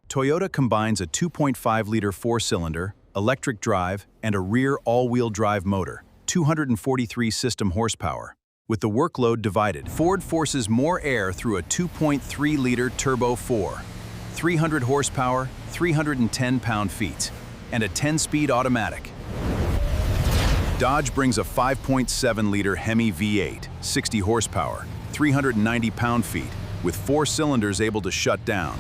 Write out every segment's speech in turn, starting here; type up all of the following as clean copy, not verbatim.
Toyota combines a 2.5-liter four-cylinder, electric drive, and a rear all-wheel drive motor, 243 system horsepower. With the workload divided, Ford forces more air through a 2.3-liter Turbo 4, 300 horsepower, 310 pound-feet, and a 10-speed automatic. Dodge brings a 5.7-liter Hemi V8, 60 horsepower, 390 pound-feet, with 4 cylinders able to shut down.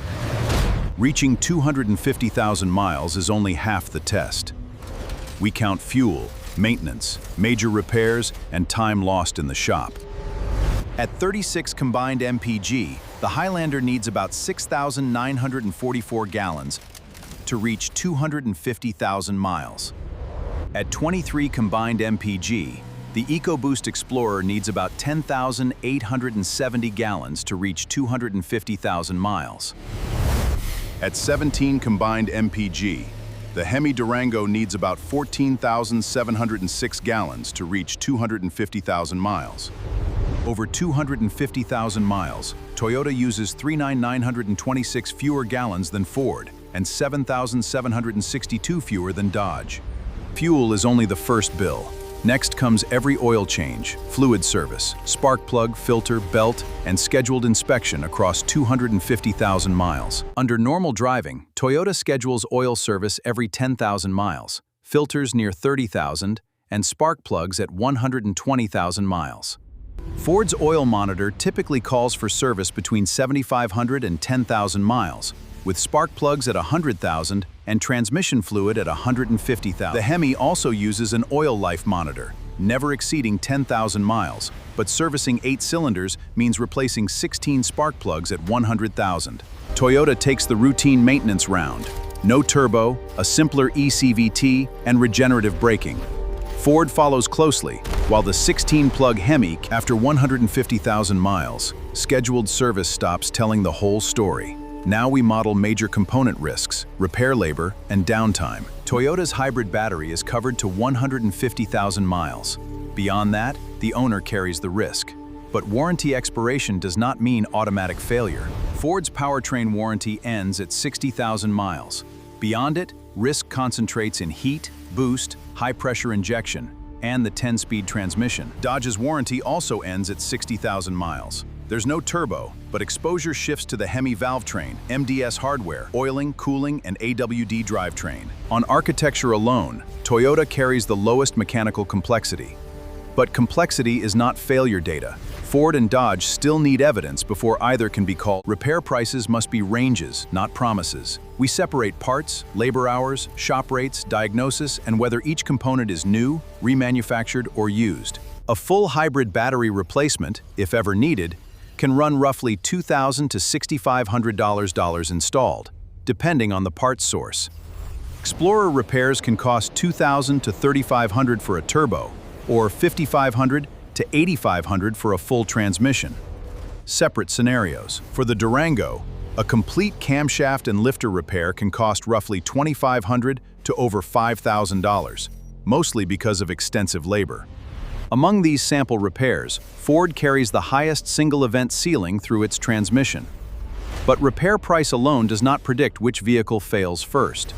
Reaching 250,000 miles is only half the test. We count fuel, maintenance, major repairs, and time lost in the shop. At 36 combined mpg, the Highlander needs about 6,944 gallons to reach 250,000 miles. At 23 combined mpg, the EcoBoost Explorer needs about 10,870 gallons to reach 250,000 miles. At 17 combined mpg, the Hemi Durango needs about 14,706 gallons to reach 250,000 miles. Over 250,000 miles, Toyota uses 3,926 fewer gallons than Ford and 7,762 fewer than Dodge. Fuel is only the first bill. Next comes every oil change, fluid service, spark plug, filter, belt, and scheduled inspection across 250,000 miles. Under normal driving, Toyota schedules oil service every 10,000 miles, filters near 30,000, and spark plugs at 120,000 miles. Ford's oil monitor typically calls for service between 7,500 and 10,000 miles, with spark plugs at 100,000 and transmission fluid at 150,000. The Hemi also uses an oil life monitor, never exceeding 10,000 miles, but servicing 8 cylinders means replacing 16 spark plugs at 100,000. Toyota takes the routine maintenance round. No turbo, a simpler eCVT, and regenerative braking. Ford follows closely, while the 16-plug Hemi, after 150,000 miles, scheduled service stops telling the whole story. Now we model major component risks, repair labor, and downtime. Toyota's hybrid battery is covered to 150,000 miles. Beyond that, the owner carries the risk. But warranty expiration does not mean automatic failure. Ford's powertrain warranty ends at 60,000 miles. Beyond it, risk concentrates in heat, boost, high-pressure injection, and the 10-speed transmission. Dodge's warranty also ends at 60,000 miles. There's no turbo, but exposure shifts to the Hemi valve train, MDS hardware, oiling, cooling, and AWD drivetrain. On architecture alone, Toyota carries the lowest mechanical complexity. But complexity is not failure data. Ford and Dodge still need evidence before either can be called. Repair prices must be ranges, not promises. We separate parts, labor hours, shop rates, diagnosis, and whether each component is new, remanufactured, or used. A full hybrid battery replacement, if ever needed, can run roughly $2,000 to $6,500 installed, depending on the parts source. Explorer repairs can cost $2,000 to $3,500 for a turbo, or $5,500 to $8,500 for a full transmission. Separate scenarios. For the Durango, a complete camshaft and lifter repair can cost roughly $2,500 to over $5,000, mostly because of extensive labor. Among these sample repairs, Ford carries the highest single-event ceiling through its transmission. But repair price alone does not predict which vehicle fails first.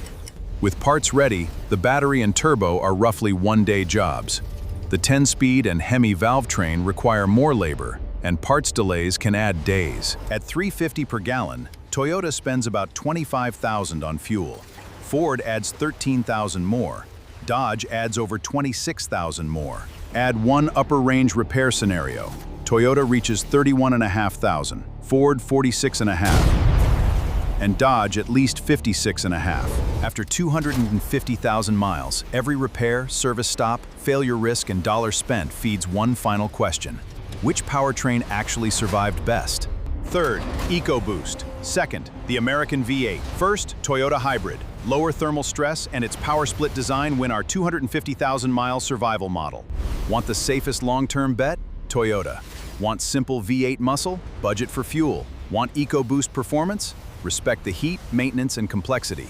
With parts ready, the battery and turbo are roughly one-day jobs. The 10-speed and Hemi valve train require more labor, and parts delays can add days. At $3.50 per gallon, Toyota spends about $25,000 on fuel. Ford adds $13,000 more. Dodge adds over $26,000 more. Add one upper-range repair scenario. Toyota reaches $31,500, Ford $46,500, and Dodge at least $56,500. After 250,000 miles, every repair, service stop, failure risk, and dollar spent feeds one final question. Which powertrain actually survived best? Third, EcoBoost. Second, the American V8. First, Toyota Hybrid. Lower thermal stress and its power split design win our 250,000-mile survival model. Want the safest long-term bet? Toyota. Want simple V8 muscle? Budget for fuel. Want EcoBoost performance? Respect the heat, maintenance, and complexity.